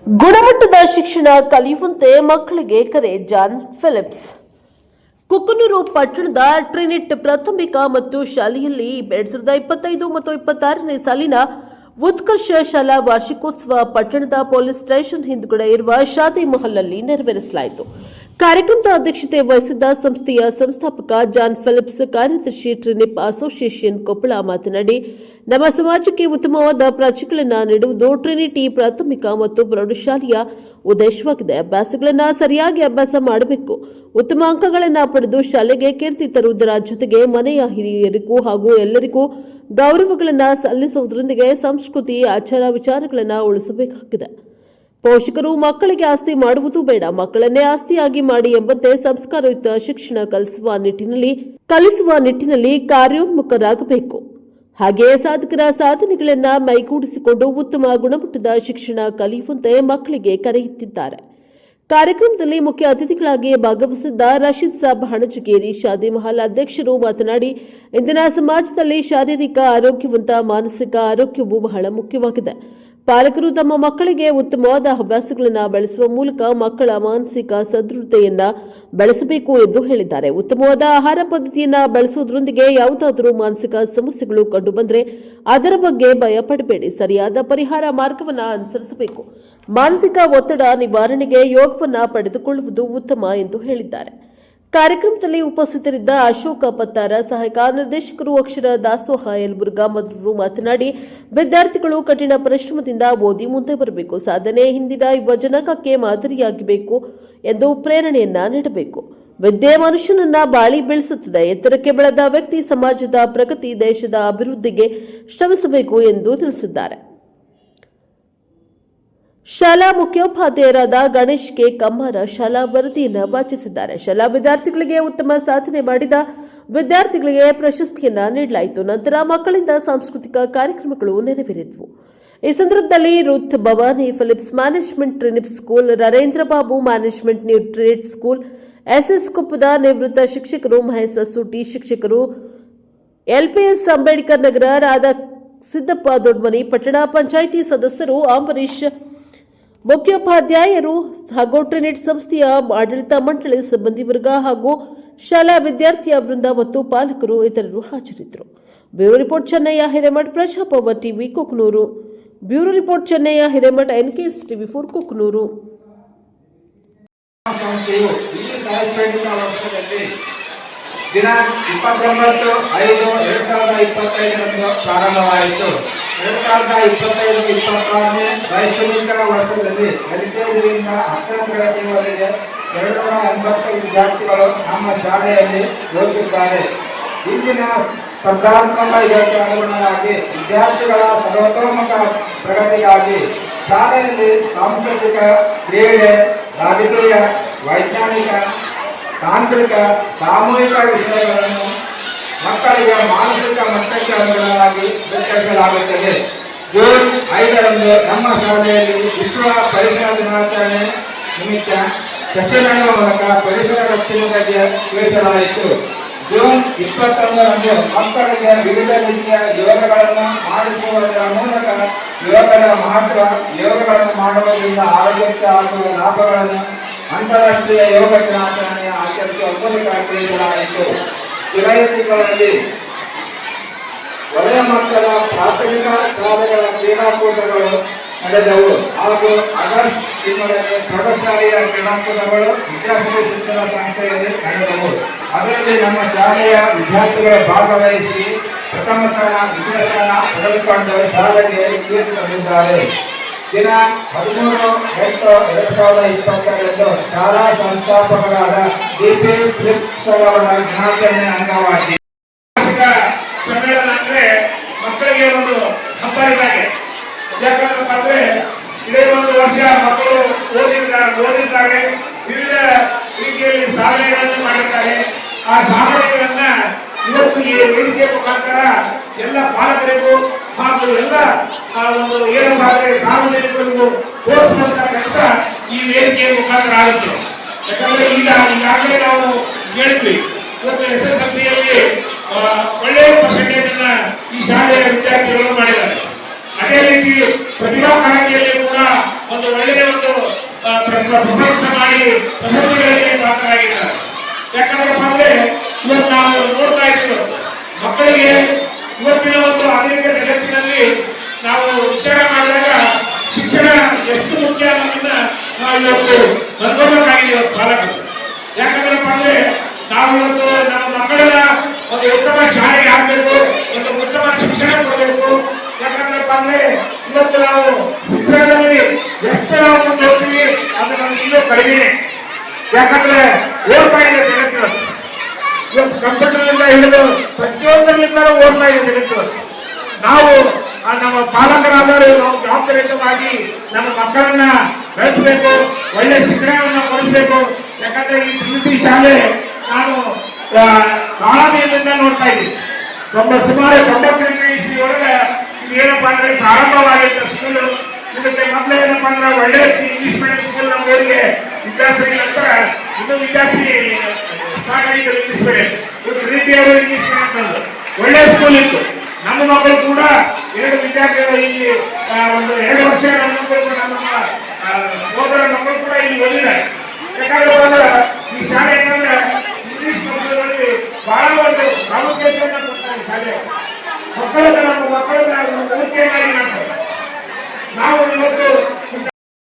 ಗುಣಮಟ್ಟದ ಶಿಕ್ಷಣ ಕಲಿಯುವಂತೆ ಮಕ್ಕಳಿಗೆ ಕರೆ. John Philips. ಕುಕನೂರು ಪಟ್ಟಣದ ಟ್ರಿನಿಟ್ ಪ್ರಾಥಮಿಕ ಮತ್ತು ಶಾಲೆಯಲ್ಲಿ 2025 ಮತ್ತು 26ನೇ ಸಾಲಿನ ಉತ್ಕರ್ಷ ಶಾಲಾ ವಾರ್ಷಿಕೋತ್ಸವ ಪಟ್ಟಣದ ಪೊಲೀಸ್ ಸ್ಟೇಷನ್ ಹಿಂದುಗಡೆ ಇರುವ ಶಾದಿ ಮಹಲ್ನಲ್ಲಿ ನೆರವೇರಿಸಲಾಯಿತು. ಕಾರ್ಯಕ್ರಮದ ಅಧ್ಯಕ್ಷತೆ ವಹಿಸಿದ್ದ ಸಂಸ್ಥೆಯ ಸಂಸ್ಥಾಪಕ ಜಾನ್ ಫಿಲಿಪ್ಸ್, ಕಾರ್ಯದರ್ಶಿ ಟ್ರಿನಿಪ್ ಅಸೋಸಿಯೇಷನ್ ಕೊಪ್ಪಳ ಮಾತನಾಡಿ, ನಮ್ಮ ಸಮಾಜಕ್ಕೆ ಉತ್ತಮವಾದ ಪ್ರಾಚ್ಯಗಳನ್ನು ನೀಡುವುದು ಟ್ರಿನಿಟಿ ಪ್ರಾಥಮಿಕ ಮತ್ತು ಪ್ರೌಢಶಾಲೆಯ ಉದ್ದೇಶವಾಗಿದೆ. ಅಭ್ಯಾಸಗಳನ್ನು ಸರಿಯಾಗಿ ಅಭ್ಯಾಸ ಮಾಡಬೇಕು. ಉತ್ತಮ ಅಂಕಗಳನ್ನು ಪಡೆದು ಶಾಲೆಗೆ ಕೀರ್ತಿ ತರುವುದರ ಜೊತೆಗೆ ಮನೆಯ ಹಿರಿಯರಿಗೂ ಹಾಗೂ ಎಲ್ಲರಿಗೂ ಗೌರವಗಳನ್ನು ಸಲ್ಲಿಸುವುದರೊಂದಿಗೆ ಸಂಸ್ಕೃತಿ, ಆಚಾರ ವಿಚಾರಗಳನ್ನು ಉಳಿಸಬೇಕಾಗಿದೆ. ಪೋಷಕರು ಮಕ್ಕಳಿಗೆ ಆಸ್ತಿ ಮಾಡುವುದು ಬೇಡ, ಮಕ್ಕಳನ್ನೇ ಆಸ್ತಿಯಾಗಿ ಮಾಡಿ ಎಂಬಂತೆ ಸಂಸ್ಕಾರಯುತ ಶಿಕ್ಷಣ ಕಲಿಸುವ ನಿಟ್ಟಿನಲ್ಲಿ ಕಾರ್ಯೋನ್ಮುಖರಾಗಬೇಕು. ಹಾಗೆಯೇ ಸಾಧಕರ ಸಾಧನೆಗಳನ್ನು ಮೈಗೂಡಿಸಿಕೊಂಡು ಉತ್ತಮ ಗುಣಮಟ್ಟದ ಶಿಕ್ಷಣ ಕಲಿಯುವಂತೆ ಮಕ್ಕಳಿಗೆ ಕರೆಯುತ್ತಿದ್ದಾರೆ. ಕಾರ್ಯಕ್ರಮದಲ್ಲಿ ಮುಖ್ಯ ಅತಿಥಿಗಳಾಗಿ ಭಾಗವಹಿಸಿದ್ದ ರಶೀದ್ ಸಾಬ್ ಹಣಜಗೇರಿ, ಶಾದಿ ಮಹಲ್ ಅಧ್ಯಕ್ಷರು ಮಾತನಾಡಿ, ಇಂದಿನ ಸಮಾಜದಲ್ಲಿ ಶಾರೀರಿಕ ಆರೋಗ್ಯವಂತ ಮಾನಸಿಕ ಆರೋಗ್ಯವು ಬಹಳ ಮುಖ್ಯವಾಗಿದೆ. ಪಾಲಕರು ತಮ್ಮ ಮಕ್ಕಳಿಗೆ ಉತ್ತಮವಾದ ಅಭ್ಯಾಸಗಳನ್ನು ಬೆಳೆಸುವ ಮೂಲಕ ಮಕ್ಕಳ ಮಾನಸಿಕ ಸದೃಢತೆಯನ್ನ ಬೆಳೆಸಬೇಕು ಎಂದು ಹೇಳಿದ್ದಾರೆ. ಉತ್ತಮವಾದ ಆಹಾರ ಪದ್ಧತಿಯನ್ನ ಬೆಳೆಸುವುದರೊಂದಿಗೆ ಯಾವುದಾದರೂ ಮಾನಸಿಕ ಸಮಸ್ಯೆಗಳು ಕಂಡುಬಂದರೆ ಅದರ ಬಗ್ಗೆ ಭಯಪಡಬೇಡಿ, ಸರಿಯಾದ ಪರಿಹಾರ ಮಾರ್ಗವನ್ನು ಅನುಸರಿಸಬೇಕು. ಮಾನಸಿಕ ಒತ್ತಡ ನಿವಾರಣೆಗೆ ಯೋಗವನ್ನ ಪಡೆದುಕೊಳ್ಳುವುದು ಉತ್ತಮ ಎಂದು ಹೇಳಿದ್ದಾರೆ. ಕಾರ್ಯಕ್ರಮದಲ್ಲಿ ಉಪಸ್ಥಿತರಿದ್ದ ಅಶೋಕ ಪತ್ತಾರ, ಸಹಾಯಕ ನಿರ್ದೇಶಕರು ಅಕ್ಷರ ದಾಸೋಹ ಯಲಬುರ್ಗಾ ಮೊದಲು ಮಾತನಾಡಿ, ವಿದ್ಯಾರ್ಥಿಗಳು ಕಠಿಣ ಪರಿಶ್ರಮದಿಂದ ಓದಿ ಮುಂದೆ ಬರಬೇಕು, ಸಾಧನೆ ಹಿಂದಿನ ಯುವ ಜನಾಂಗಕ್ಕೆ ಮಾದರಿಯಾಗಬೇಕು ಎಂದು ಪ್ರೇರಣೆಯನ್ನ ನೀಡಬೇಕು. ವಿದ್ಯೆ ಮನುಷ್ಯನನ್ನ ಬಾಳಿ ಬೆಳೆಸುತ್ತದೆ. ಎತ್ತರಕ್ಕೆ ಬೆಳೆದ ವ್ಯಕ್ತಿ ಸಮಾಜದ ಪ್ರಗತಿ, ದೇಶದ ಅಭಿವೃದ್ಧಿಗೆ ಶ್ರಮಿಸಬೇಕು ಎಂದು ತಿಳಿಸಿದ್ದಾರೆ. ಶಾಲಾ ಮುಖ್ಯೋಪಾಧ್ಯಾಯರಾದ ಗಣೇಶ್ ಕೆ ಕಮ್ಮಾರ ಶಾಲಾ ವರದಿಯನ್ನು ವಾಚಿಸಿದ್ದಾರೆ. ಶಾಲಾ ವಿದ್ಯಾರ್ಥಿಗಳಿಗೆ ಉತ್ತಮ ಸಾಧನೆ ಮಾಡಿದ ವಿದ್ಯಾರ್ಥಿಗಳಿಗೆ ಪ್ರಶಸ್ತಿಯನ್ನ ನೀಡಲಾಯಿತು. ನಂತರ ಮಕ್ಕಳಿಂದ ಸಾಂಸ್ಕೃತಿಕ ಕಾರ್ಯಕ್ರಮಗಳು ನೆರವೇರಿದವು. ಈ ಸಂದರ್ಭದಲ್ಲಿ Ruth Bhavani Philips management Trinity school, Narendra Babu management Trinity school, SS ಕೊಪ್ಪದ ನಿವೃತ್ತ ಶಿಕ್ಷಕರು, ಮಹೇಶ್ ಸೂಟಿ ಶಿಕ್ಷಕರು, ಎಲ್ಪಿಎಸ್ ಅಂಬೇಡ್ಕರ್ ನಗರ, ರಾಧಾ ಸಿದ್ದಪ್ಪ ದೊಡ್ಮನಿ, ಪಟ್ಟಣ ಪಂಚಾಯಿತಿ ಸದಸ್ಯರು, ಅಂಬರೀಶ್ ಮುಖ್ಯೋಪಾಧ್ಯಾಯರು ಹಾಗೂ ಟ್ರಿನಿಟ್ ಸಂಸ್ಥೆಯ ಆಡಳಿತ ಮಂಡಳಿ ಸಿಬ್ಬಂದಿ ವರ್ಗ ಹಾಗೂ ಶಾಲಾ ವಿದ್ಯಾರ್ಥಿಯ ವೃಂದ ಮತ್ತು ಪಾಲಕರು ಇತರರು ಹಾಜರಿದ್ದರು. ಬ್ಯೂರೋ ರಿಪೋರ್ಟ್ ಚೆನ್ನಯ್ಯ ಹಿರೇಮಠ್, ಪ್ರಜಾಪವ TV Kukanur. Bureau report Chennayya Hiremath, NKS TV4 Kukanur. ದಿನಾಂಕ 29/5/2025 ಪ್ರಾರಂಭವಾಯಿತು. 2025-26ನೇ ಶೈಕ್ಷಣಿಕ ವರ್ಷದಲ್ಲಿ LKGಯಿಂದ 10ನೇ ತರಗತಿಯವರೆಗೆ 280 ವಿದ್ಯಾರ್ಥಿಗಳು ನಮ್ಮ ಶಾಲೆಯಲ್ಲಿ ಓದುತ್ತಿದ್ದಾರೆ. ಇಂದಿನ ಸ್ಪರ್ಧಾತ್ಮಕ ಯುಗಕ್ಕೆ ಅನುಗುಣವಾಗಿ ವಿದ್ಯಾರ್ಥಿಗಳ ಸರ್ವತೋಮುಖ ಪ್ರಗತಿಗಾಗಿ ಶಾಲೆಯಲ್ಲಿ ಸಾಂಸ್ಕೃತಿಕ, ಕ್ರೀಡೆ, ರಾಜಕೀಯ, ವೈಜ್ಞಾನಿಕ, ತಾಂತ್ರಿಕ, ಸಾಮೂಹಿಕ ವಿಷಯಗಳನ್ನು ಮಕ್ಕಳಿಗೆ ಮಾನಸಿಕ ಮಟ್ಟಕ್ಕೆ ಅನುಗುಣವಾಗಿ ವಿತರಿಸಲಾಗುತ್ತದೆ. ಜೂನ್ 5ರಂದು ನಮ್ಮ ಶಾಲೆಯಲ್ಲಿ ವಿಶ್ವ ಪರಿಸರ ದಿನಾಚರಣೆ ನಿಮಿತ್ತ ಸಸ್ಯಗಳ ಮೂಲಕ ಪರಿಸರ ರಕ್ಷಣೆ ಬಗ್ಗೆ ತಿಳಿಸಲಾಯಿತು. ಜೂನ್ 21ರಂದು ಮಕ್ಕಳಿಗೆ ವಿವಿಧ ರೀತಿಯ ಯೋಗಗಳನ್ನು ಮಾಡಿಸುವುದರ ಮೂಲಕ ಯೋಗದ ಮಹತ್ವ, ಯೋಗಗಳನ್ನು ಮಾಡುವುದರಿಂದ ಆರೋಗ್ಯಕ್ಕೆ ಆಗುವ ಲಾಭಗಳನ್ನು ಅಂತಾರಾಷ್ಟ್ರೀಯ ಯೋಗ ದಿನಾಚರಣೆಯ ಆಚರಿಸುವ ಮೂಲಕ ತಿಳಿಸಲಾಯಿತು. ಜುಲೈ ತಿಂಗಳಲ್ಲಿ ವಲಯ ಮಟ್ಟದ ಪ್ರಾಥಮಿಕ ಶಾಲೆಗಳ ಕ್ರೀಡಾಕೂಟಗಳು ನಡೆದವು ಹಾಗೂ ಆಗಸ್ಟ್ ತಿಂಗಳಲ್ಲಿ ಪ್ರೌಢಶಾಲೆಯ ಕ್ರೀಡಾಕೂಟಗಳು ವಿದ್ಯಾರ್ಥಿ ಶಿಕ್ಷಣ ಸಂಸ್ಥೆಯಲ್ಲಿ ನಡೆದವು. ಅದರಲ್ಲಿ ನಮ್ಮ ಶಾಲೆಯ ವಿದ್ಯಾರ್ಥಿಗಳು ಭಾಗವಹಿಸಿ ಪ್ರಥಮ ಸ್ಥಾನ, ದ್ವಿತೀಯ ಸ್ಥಾನ ಪಡೆದುಕೊಂಡು ಶಾಲೆಗೆ ಕೀರ್ತಿ ತಂದಿದ್ದಾರೆ. ದಿನಾಂಕ 13/8/2022 ಶಾಲಾ ಸಂಸ್ಥಾಪಕರಾದ DP ಫಿಲಿಪ್ಸ್ ಅವರ ದಿನಾಚರಣೆ ಅಂಗವಾಗಿ ಸಮ್ಮೇಳನ ಅಂದ್ರೆ ಮಕ್ಕಳಿಗೆ ಒಂದು ಹಬ್ಬ ಇದ್ದಾಗೆ. ಯಾಕಂದ್ರಪ್ಪ ಅಂದ್ರೆ ಇದೇ ಒಂದು ವರ್ಷ ಮಕ್ಕಳು ಓದಿರ್ತಾರೆ, ವಿವಿಧ ರೀತಿಯಲ್ಲಿ ಸಾಧನೆಗಳನ್ನು ಮಾಡಿರ್ತಾರೆ. ಆ ಸಾಧನೆಗಳನ್ನ ಇವತ್ತು ಈ ವೇದಿಕೆ ಮುಖಾಂತರ ಎಲ್ಲ ಪಾಲಕರಿಗೂ ಹಾಗೂ ಎಲ್ಲ ಒಂದು ಏನಂದ್ರೆ ಸಾರ್ವಜನಿಕರಿಗೂ ತೋರಿಸುವಂತ ಕೆಲಸ ಈ ವೇದಿಕೆಯ ಮುಖಾಂತರ ಆಗುತ್ತೆ. ಯಾಕಂದ್ರೆ ಈಗಾಗಲೇ ನಾವು ಹೇಳಿದ್ವಿ, ಇವತ್ತು SSLCಯಲ್ಲಿ ಒಳ್ಳೆಯ ಪರ್ಸೆಂಟೇಜ್ ಅನ್ನ ಈ ಶಾಲೆಯ ವಿದ್ಯಾರ್ಥಿಗಳು ಮಾಡಿದ್ದಾರೆ. ಅದೇ ರೀತಿ ಪ್ರತಿಭಾ ಕಾರಂಜಿಯಲ್ಲಿ ಕೂಡ ಒಂದು ಒಳ್ಳೆಯ ಪ್ರಪಂಚ ಮಾಡಿ ಪ್ರಶಸ್ತಿಗಳಿಗೆ ಪಾತ್ರರಾಗಿದ್ದಾರೆ. ಯಾಕಂದ್ರಪ್ಪ ಅಂದ್ರೆ ಇವತ್ತು ನಾವು ನೋಡ್ತಾ ಇದ್ದೀವಿ ಮಕ್ಕಳಿಗೆ ಇವತ್ತಿನ ಒಂದು ಆಧುನಿಕ ಜಗತ್ತಿನಲ್ಲಿ ನಾವು ವಿಚಾರ ಮಾಡಿದಾಗ ಶಿಕ್ಷಣ ಎಷ್ಟು ಮುಖ್ಯ ಅನ್ನೋದನ್ನ ನಾವು ಇವತ್ತು ಅನುಭವಕ್ಕಾಗಿದೆ ಇವತ್ತು ಪಾಲಕರು. ಯಾಕಂದ್ರಪ್ಪ ಅಂದ್ರೆ ನಾವು ಇವತ್ತು ನಮ್ಮ ಮಕ್ಕಳನ್ನ ಒಂದು ಉತ್ತಮ ಶಾಲೆಗೆ ಹಾಕಬೇಕು, ಒಂದು ಉತ್ತಮ ಶಿಕ್ಷಣ ಕೊಡಬೇಕು. ಯಾಕಂದ್ರಪ್ಪ ಅಂದ್ರೆ ಇವತ್ತು ನಾವು ಶಿಕ್ಷಣದಲ್ಲಿ ಎಷ್ಟು ನಾವು ಮುಂದೆ ಹೋಗ್ತೀವಿ ಅದು ನಮ್ಗೆ ಇನ್ನೂ ಕಡಿಮೆ. ಯಾಕಂದ್ರೆ ಓದ್ತಾ ಇದೆ ಜಗತ್ತು ಇವತ್ತು ಕಂಪ್ಯೂಟರ್ನಿಂದ ಹಿಡಿದು ಪ್ರತಿಯೊಂದರಿಂದ ಓದ್ತಾ ಇದೆ ಜಗತ್ತು. ನಾವು ನಮ್ಮ ಪಾಲಕರಾದವರು ನಾವು ಜವಾಬ್ದಾರಿಯುತವಾಗಿ ನಮ್ಮ ಮಕ್ಕಳನ್ನ ಬೆಳೆಸಬೇಕು, ಒಳ್ಳೆ ಶಿಕ್ಷಣವನ್ನು ಕೊಡಿಸಬೇಕು. ಯಾಕಂದ್ರೆ ಈ ಪ್ರೀತಿ ಶಾಲೆ ನಾನು ತಾಳಮೆಯಿಂದ ನೋಡ್ತಾ ಇದ್ದೀನಿ. ಸುಮಾರು 98ನೇ ಇಸ್ವಿಯೊಳಗೆ ಇದು ಏನಪ್ಪಾ ಅಂದ್ರೆ ಪ್ರಾರಂಭವಾಗಿತ್ತು ಸ್ಕೂಲು. ಇದಕ್ಕೆ ಮೊದಲು ಏನಪ್ಪಾ ಅಂದ್ರೆ ಒಳ್ಳೆ ಇಂಗ್ಲಿಷ್ ಮೀಡಿಯಂ ಸ್ಕೂಲ್ ನಮ್ಮ ಊರಿಗೆ ವಿದ್ಯಾರ್ಥಿ ನಂತರ ಇದು ವಿದ್ಯಾರ್ಥಿ ಸ್ಟಾರ್ಟ್ ಆಗಿದ್ದು ಇಂಗ್ಲಿಷ್ ಮೀಡಿಯಂ. ಇದು ರೀತಿಯವರು ಇಂಗ್ಲಿಷ್ ಮೀಡಿಯಂ ಒಳ್ಳೆ ಸ್ಕೂಲ್ ಇತ್ತು. ನಮ್ಮ ಮಕ್ಕಳು ಕೂಡ 2 ವಿದ್ಯಾರ್ಥಿಗಳು ಇಲ್ಲಿ ಒಂದು 2 ವರ್ಷ ನಮ್ಮ ಮಕ್ಕಳು ನಮ್ಮ ಸಹೋದರ ಮಕ್ಕಳು ಕೂಡ ಇಲ್ಲಿ ಓದಿದ್ದಾರೆ. ಯಾಕಂದ್ರೆ ಈ ಶಾಲೆ ಏನಂದ್ರೆ ಇಂಗ್ಲಿಷ್ ಮಕ್ಕಳುಗಳಲ್ಲಿ ಬಹಳ ಒಂದು ಪ್ರಾಮುಖ್ಯತೆಯನ್ನು ಕೊಡ್ತಾರೆ. ಶಾಲೆ ಮಕ್ಕಳನ್ನ ನಮ್ಮ ಮಕ್ಕಳನ್ನ ಒಂದು ಕಲಿಕೆಯನ್ನಾಗಿ ಮಾಡ್ತಾರೆ. ನಾವು ಇವತ್ತು